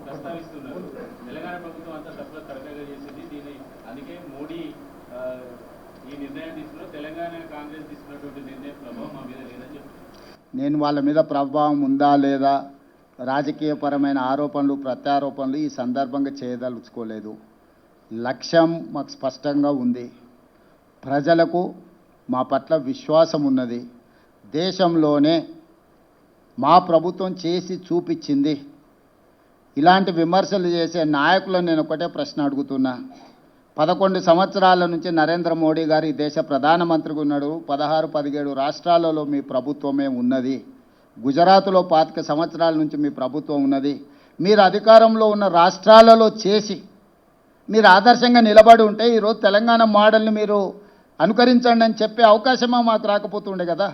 ప్రస్తావిస్తున్నారు తెలంగాణ ప్రభుత్వం అంతా తప్పుల తరగగా చేసింది దీన్ని అందుకే మోడీ ఈ నిర్ణయం తీసుకున్నారు తెలంగాణ కాంగ్రెస్ తీసుకున్నటువంటి నిర్ణయం ప్రభావం మా మీద లేదని చెప్తున్నారు. నేను వాళ్ళ మీద ప్రభావం ఉందా లేదా రాజకీయపరమైన ఆరోపణలు ప్రత్యారోపణలు ఈ సందర్భంగా చేయదలుచుకోలేదు. లక్ష్యం మాకు స్పష్టంగా ఉంది. ప్రజలకు మా పట్ల విశ్వాసం ఉన్నది. దేశంలోనే మా ప్రభుత్వం చేసి చూపించింది. ఇలాంటి విమర్శలు చేసే నాయకులను నేను ఒకటే ప్రశ్న అడుగుతున్నా. 11 సంవత్సరాల నుంచి నరేంద్ర మోడీ గారు ఈ దేశ ప్రధానమంత్రిగా ఉన్నాడు. 16-17 రాష్ట్రాలలో మీ ప్రభుత్వమే ఉన్నది. గుజరాత్లో 25 సంవత్సరాల నుంచి మీ ప్రభుత్వం ఉన్నది. మీరు అధికారంలో ఉన్న రాష్ట్రాలలో చేసి మీరు ఆదర్శంగా నిలబడి ఉంటే ఈరోజు తెలంగాణ మోడల్ని మీరు అనుకరించండి అని చెప్పే అవకాశమా మాకు రాకపోతుండే కదా.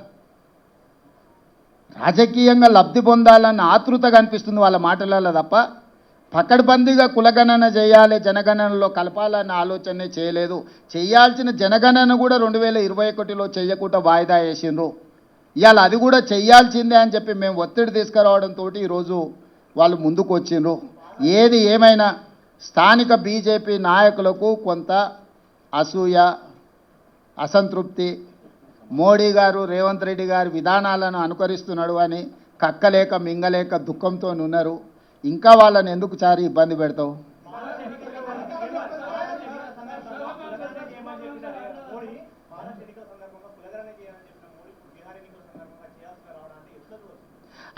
రాజకీయంగా లబ్ధి పొందాలన్న ఆతృతగా అనిపిస్తుంది వాళ్ళ మాటలలో తప్ప పకడ్బందీగా కులగణన చేయాలి, జనగణనలో కలపాలన్న ఆలోచనే చేయలేదు. చేయాల్సిన జనగణన కూడా 2021లో చేయకుండా వాయిదా వేసిండ్రు. ఇవాళ అది కూడా చేయాల్సిందే అని చెప్పి మేము ఒత్తిడి తీసుకురావడంతో ఈరోజు వాళ్ళు ముందుకు వచ్చిండ్రు. ఏది ఏమైనా స్థానిక బీజేపీ నాయకులకు కొంత అసూయ, అసంతృప్తి, మోడీ గారు రేవంత్ రెడ్డి గారి విధానాలను అనుకరిస్తున్నాడు అని కక్కలేక మింగలేక దుఃఖంతో ఉన్నారు. ఇంకా వాళ్ళని ఎందుకు చారి ఇబ్బంది పెడతావు?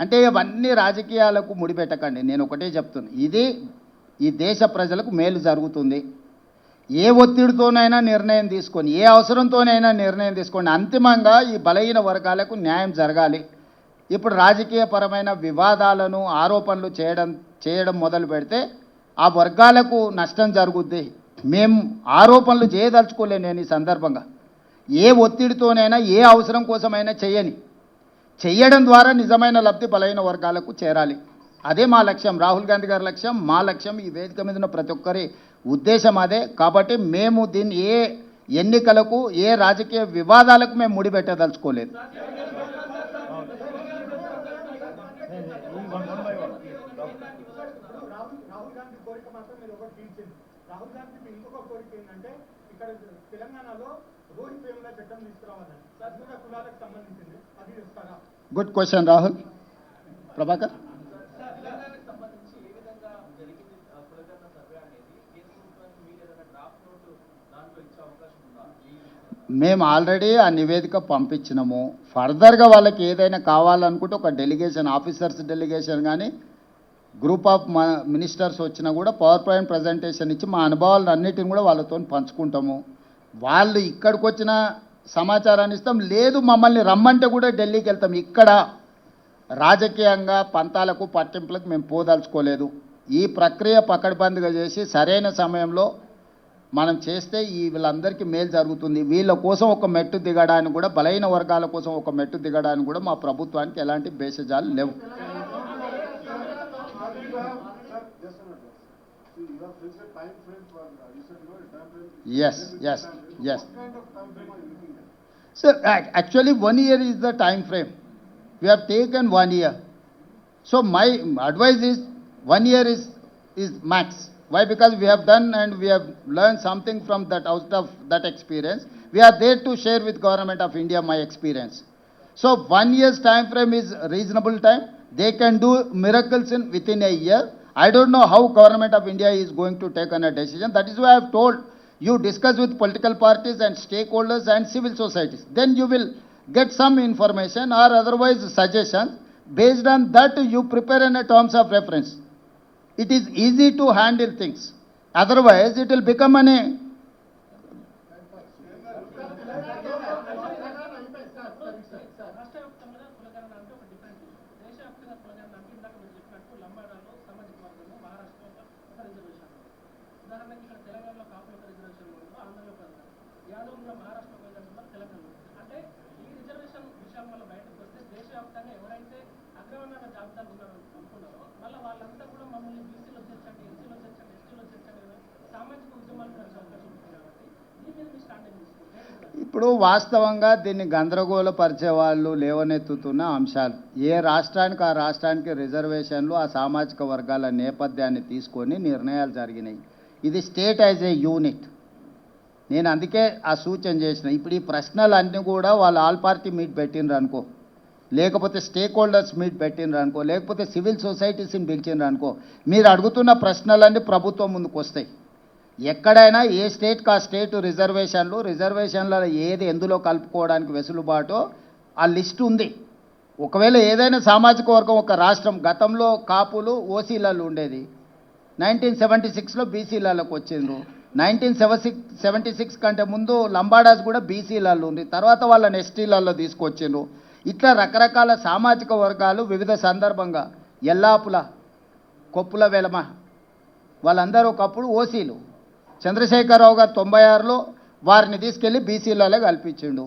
అంటే ఇవన్నీ రాజకీయాలకు ముడిపెట్టకండి. నేను ఒకటే చెప్తున్నా, ఇది ఈ దేశ ప్రజలకు మేలు జరుగుతుంది. ఏ ఒత్తిడితోనైనా నిర్ణయం తీసుకొని, ఏ అవసరంతోనైనా నిర్ణయం తీసుకోండి. అంతిమంగా ఈ బలహీన వర్గాలకు న్యాయం జరగాలి. ఇప్పుడు రాజకీయపరమైన వివాదాలను ఆరోపణలు చేయడం మొదలు పెడితే ఆ వర్గాలకు నష్టం జరుగుద్ది. మేము ఆరోపణలు చేయదలుచుకోలే. నేను ఈ సందర్భంగా ఏ ఒత్తిడితోనైనా ఏ అవసరం కోసమైనా చేయడం ద్వారా నిజమైన లబ్ధి బలహీన వర్గాలకు చేరాలి. అదే మా లక్ష్యం, రాహుల్ గాంధీ గారి లక్ష్యం, మా లక్ష్యం, ఈ వేదిక మీద ఉన్న ప్రతి ఒక్కరి ఉద్దేశం అదే. కాబట్టి మేము దీన్ని ఏ ఎన్నికలకు ఏ రాజకీయ వివాదాలకు మేము ముడిపెట్టదలుచుకోలేదు. Good question Rahul. ప్రభాకర్, మేము ఆల్రెడీ ఆ నివేదిక పంపించినాము. ఫర్దర్గా వాళ్ళకి ఏదైనా కావాలనుకుంటే ఒక డెలిగేషన్, ఆఫీసర్స్ డెలిగేషన్ కానీ గ్రూప్ ఆఫ్ మినిస్టర్స్ వచ్చినా కూడా పవర్ పాయింట్ ప్రజెంటేషన్ ఇచ్చి మా అనుభవాలను అన్నిటిని కూడా వాళ్ళతో పంచుకుంటాము. వాళ్ళు ఇక్కడికి వచ్చిన సమాచారాన్ని ఇస్తాం, లేదు మమ్మల్ని రమ్మంటే కూడా ఢిల్లీకి వెళ్తాం. ఇక్కడ రాజకీయంగా పంతాలకు పట్టింపులకు మేము పోదలుచుకోలేదు. ఈ ప్రక్రియ పకడ్బందీగా చేసి సరైన సమయంలో మనం చేస్తే వీళ్ళందరికీ మేలు జరుగుతుంది. వీళ్ళ కోసం ఒక మెట్టు దిగడానికి కూడా, బలహీన వర్గాల కోసం ఒక మెట్టు దిగడానికి కూడా మా ప్రభుత్వానికి ఎలాంటి భేషజాలు లేవు. Yes. Sir, actually 1 year is the time frame. We have taken 1 year. So my advice is 1 year is max. Why? Because we have done and we have learned something from that, out of that experience. We are there to share with Government of India my experience. So 1 year's time frame is reasonable time. They can do miracles within a year. I don't know how Government of India is going to take on a decision. That is why I have told you discuss with political parties and stakeholders and civil societies. Then you will get some information or otherwise suggestions. Based on that, you prepare in a terms of reference. It is easy to handle things. Otherwise, it will become an ఇప్పుడు వాస్తవంగా దీన్ని గందరగోళపరిచే వాళ్ళు లేవనెత్తుతున్న అంశాలు ఏ రాష్ట్రానికి ఆ రాష్ట్రానికి రిజర్వేషన్లు ఆ సామాజిక వర్గాల నేపథ్యాన్ని తీసుకొని నిర్ణయాలు జరిగినాయి. ఇది స్టేట్ యాజ్ ఏ యూనిట్. నేను అందుకే ఆ సూచన చేసిన. ఇప్పుడు ఈ ప్రశ్నలన్నీ కూడా వాళ్ళు ఆల్ పార్టీ మీట్ పెట్టినరు అనుకో, లేకపోతే స్టేక్ హోల్డర్స్ మీట్ పెట్టినరు అనుకో, లేకపోతే సివిల్ సొసైటీస్ని పిలిచినరు అనుకో, మీరు అడుగుతున్న ప్రశ్నలన్నీ ప్రభుత్వం ముందుకు వస్తాయి. ఎక్కడైనా ఏ స్టేట్కి ఆ స్టేట్ రిజర్వేషన్లలో ఏది ఎందులో కలుపుకోవడానికి వెసులుబాటో ఆ లిస్ట్ ఉంది. ఒకవేళ ఏదైనా సామాజిక వర్గం ఒక రాష్ట్రం గతంలో కాపులు ఓసీలలో ఉండేది, 1976లో బీసీలలోకి వచ్చిండ్రు, 1976 కంటే ముందు లంబాడాస్ కూడా బీసీలలో ఉంది, తర్వాత వాళ్ళని ఎస్టీలలో తీసుకొచ్చిండ్రు. ఇట్లా రకరకాల సామాజిక వర్గాలు వివిధ సందర్భంగా ఎల్లాపుల కొప్పుల వెలమ వాళ్ళందరూ ఒకప్పుడు ఓసీలు. చంద్రశేఖరరావు గారు 96లో వారిని తీసుకెళ్ళి బీసీలలో కల్పించిండు.